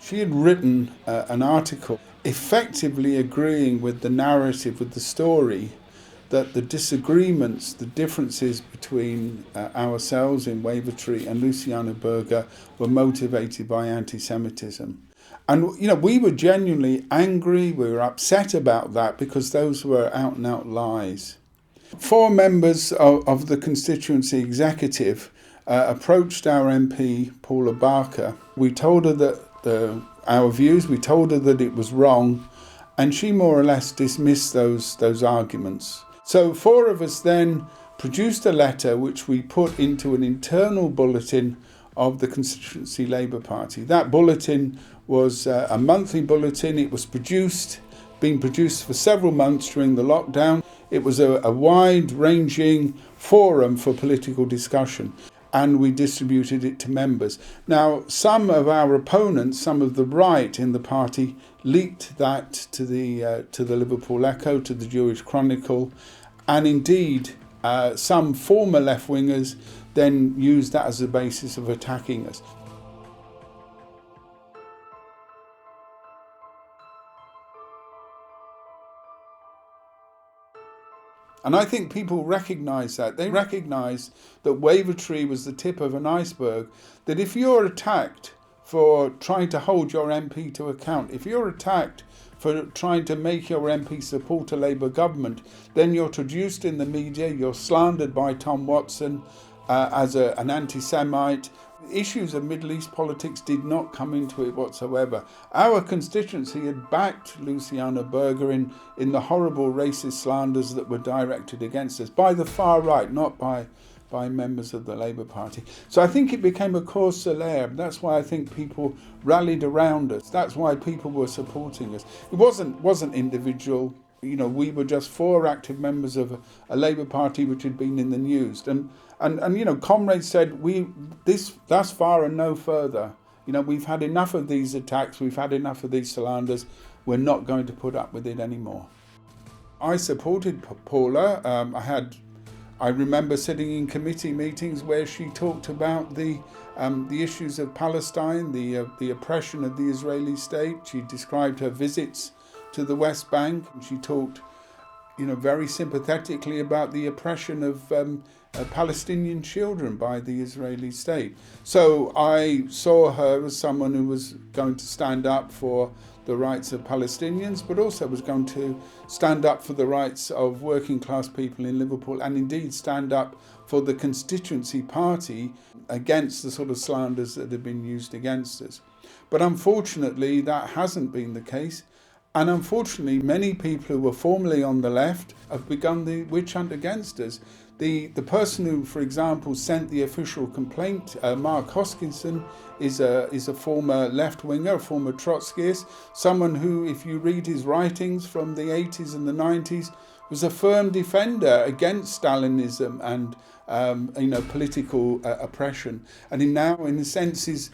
She had written an article effectively agreeing with the narrative, with the story, that the disagreements, the differences between ourselves in Wavertree and Luciana Berger were motivated by anti-Semitism. And, we were genuinely angry, we were upset about that because those were out and out lies. 4 members of the constituency executive approached our MP, Paula Barker. We told her that our views, we told her that it was wrong, and she more or less dismissed those arguments. So 4 of us then produced a letter which we put into an internal bulletin of the Constituency Labour Party. That bulletin was a monthly bulletin. It was being produced for several months during the lockdown. It was a wide-ranging forum for political discussion, and we distributed it to members. Now, some of our opponents, some of the right in the party, leaked that to the Liverpool Echo, to the Jewish Chronicle, and indeed some former left-wingers then used that as a basis of attacking us. And I think people recognise that. They recognise that Wavertree was the tip of an iceberg, that if you're attacked for trying to hold your MP to account, if you're attacked for trying to make your MP support a Labour government, then you're traduced in the media, you're slandered by Tom Watson as an anti-Semite. Issues of Middle East politics did not come into it whatsoever. Our constituency had backed Luciana Berger in the horrible racist slanders that were directed against us by the far right, not by members of the Labour Party. So I think it became a cause célèbre. That's why I think people rallied around us. That's why people were supporting us. It wasn't individual. We were just 4 active members of a Labour Party which had been in the news. And comrades said, this thus far and no further. We've had enough of these attacks, we've had enough of these slanders, we're not going to put up with it anymore. I supported Paula. I remember sitting in committee meetings where she talked about the issues of Palestine, the oppression of the Israeli state. She described her visits to the West Bank. She talked, very sympathetically about the oppression of Palestinian children by the Israeli state. So I saw her as someone who was going to stand up for the rights of Palestinians, but also was going to stand up for the rights of working class people in Liverpool, and indeed stand up for the constituency party against the sort of slanders that have been used against us. But unfortunately, that hasn't been the case. And unfortunately, many people who were formerly on the left have begun the witch hunt against us. The person who, for example, sent the official complaint, Mark Hoskinson, is a former left-winger, a former Trotskyist, someone who, if you read his writings from the 80s and the 90s, was a firm defender against Stalinism and political oppression. And now, in a sense, is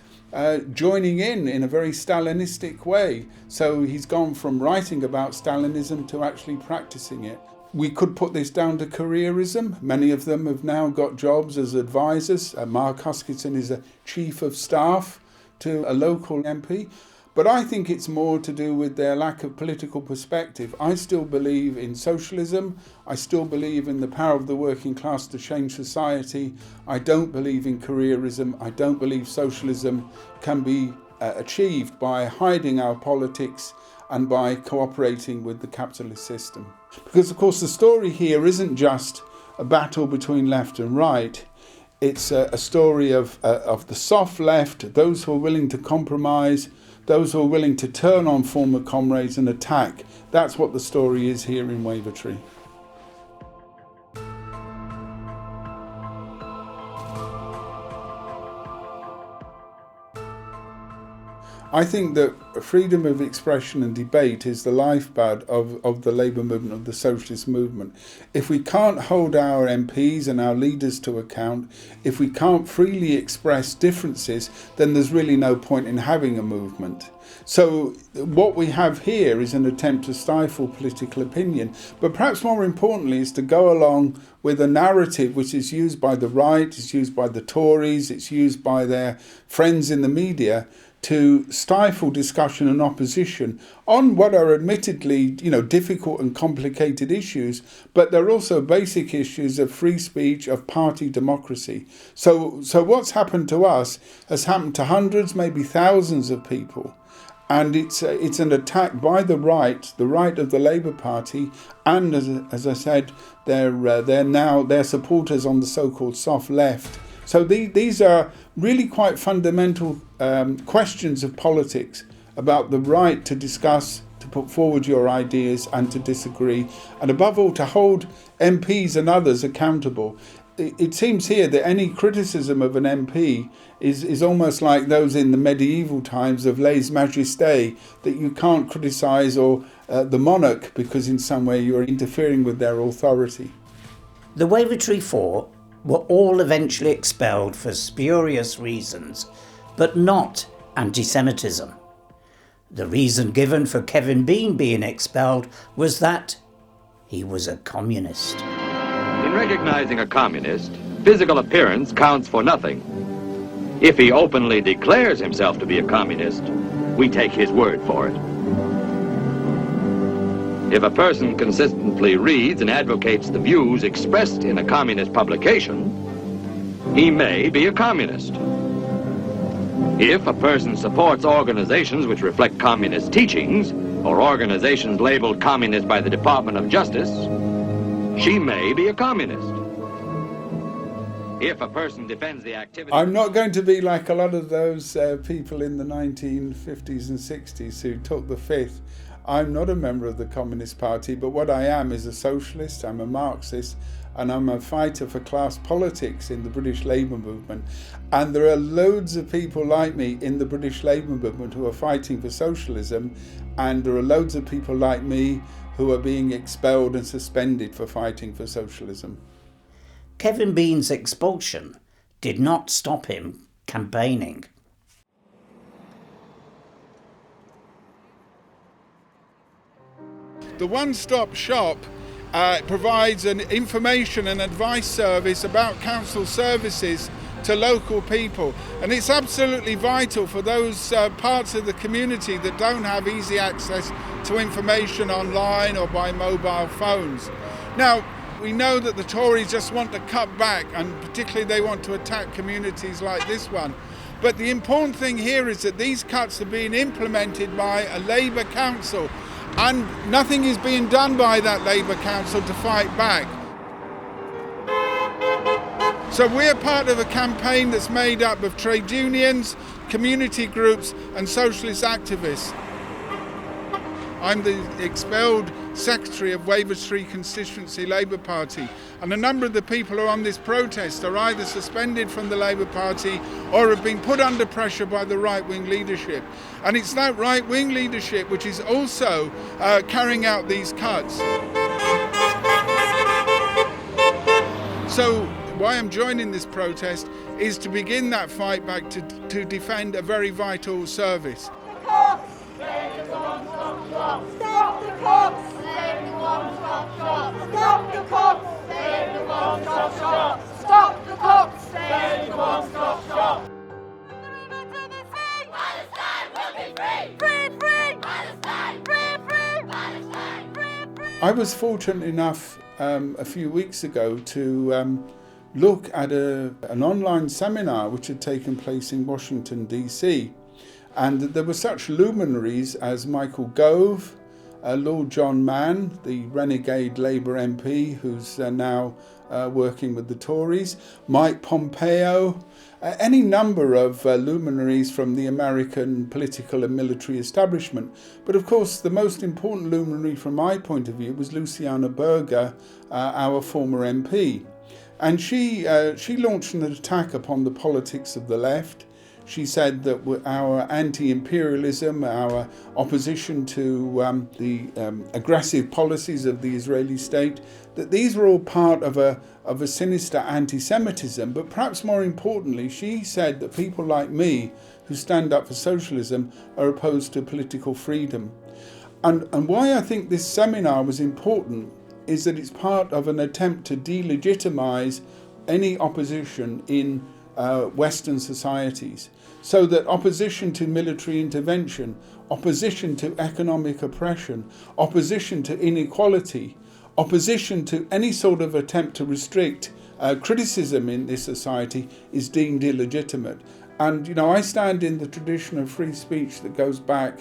joining in a very Stalinistic way. So he's gone from writing about Stalinism to actually practicing it. We could put this down to careerism. Many of them have now got jobs as advisors. Mark Hoskinson is a chief of staff to a local MP. But I think it's more to do with their lack of political perspective. I still believe in socialism. I still believe in the power of the working class to change society. I don't believe in careerism. I don't believe socialism can be achieved by hiding our politics and by cooperating with the capitalist system. Because, of course, the story here isn't just a battle between left and right. It's a story of the soft left, those who are willing to compromise, those who are willing to turn on former comrades and attack. That's what the story is here in Wavertree. I think that freedom of expression and debate is the lifeblood of the Labour movement, of the socialist movement. If we can't hold our MPs and our leaders to account, if we can't freely express differences, then there's really no point in having a movement. So what we have here is an attempt to stifle political opinion, but perhaps more importantly is to go along with a narrative which is used by the right, it's used by the Tories, it's used by their friends in the media to stifle discussion and opposition on what are admittedly, difficult and complicated issues, but they're also basic issues of free speech, of party democracy. So what's happened to us has happened to hundreds, maybe thousands of people. And it's an attack by the right of the Labour Party, and as I said, they're supporters on the so-called soft left. So these are really quite fundamental questions of politics about the right to discuss, to put forward your ideas and to disagree, and above all to hold MPs and others accountable. It seems here that any criticism of an MP is almost like those in the medieval times of lèse majesté, that you can't criticise the monarch because in some way you're interfering with their authority. The Wavertree Four were all eventually expelled for spurious reasons, but not anti-Semitism. The reason given for Kevin Bean being expelled was that he was a communist. In recognizing a communist, physical appearance counts for nothing. If he openly declares himself to be a communist, we take his word for it. If a person consistently reads and advocates the views expressed in a communist publication, he may be a communist. If a person supports organizations which reflect communist teachings, or organizations labeled communist by the Department of Justice, she may be a communist. If a person defends the activity... I'm not going to be like a lot of those people in the 1950s and 60s who took the fifth. I'm not a member of the Communist Party, but what I am is a socialist, I'm a Marxist, and I'm a fighter for class politics in the British Labour movement. And there are loads of people like me in the British Labour movement who are fighting for socialism, and there are loads of people like me who are being expelled and suspended for fighting for socialism. Kevin Bean's expulsion did not stop him campaigning. The one-stop shop provides an information and advice service about council services to local people, and it's absolutely vital for those parts of the community that don't have easy access to information online or by mobile phones. Now, we know that the Tories just want to cut back, and particularly they want to attack communities like this one. But the important thing here is that these cuts are being implemented by a Labour council, and nothing is being done by that Labour council to fight back. So we're part of a campaign that's made up of trade unions, community groups and socialist activists. I'm the expelled secretary of Wavertree Constituency Labour Party, and a number of the people who are on this protest are either suspended from the Labour Party or have been put under pressure by the right-wing leadership. And it's that right-wing leadership which is also carrying out these cuts. So why I'm joining this protest is to begin that fight back to defend a very vital service. Stop the cops! Save the one-stop shop! Stop the cops! Save the one-stop shop! Stop the cops! Save the one-stop shop! Palestine will be free! Free, free! Palestine! Free, free! Palestine! Free, free! I was fortunate enough a few weeks ago to look at an online seminar which had taken place in Washington, D.C. And there were such luminaries as Michael Gove, Lord John Mann, the renegade Labour MP who's now working with the Tories, Mike Pompeo, any number of luminaries from the American political and military establishment. But of course, the most important luminary from my point of view was Luciana Berger, our former MP. And she launched an attack upon the politics of the left. She said that our anti-imperialism, our opposition to the aggressive policies of the Israeli state, that these were all part of a sinister anti-Semitism. But perhaps more importantly, she said that people like me, who stand up for socialism, are opposed to political freedom. And why I think this seminar was important is that it's part of an attempt to delegitimize any opposition in Western societies. So that opposition to military intervention, opposition to economic oppression, opposition to inequality, opposition to any sort of attempt to restrict criticism in this society is deemed illegitimate. And, I stand in the tradition of free speech that goes back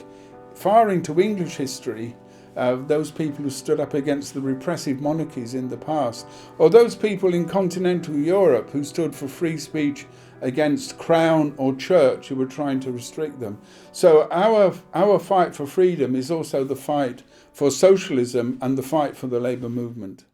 far into English history, those people who stood up against the repressive monarchies in the past, or those people in continental Europe who stood for free speech against crown or church who were trying to restrict them. So our fight for freedom is also the fight for socialism and the fight for the labour movement.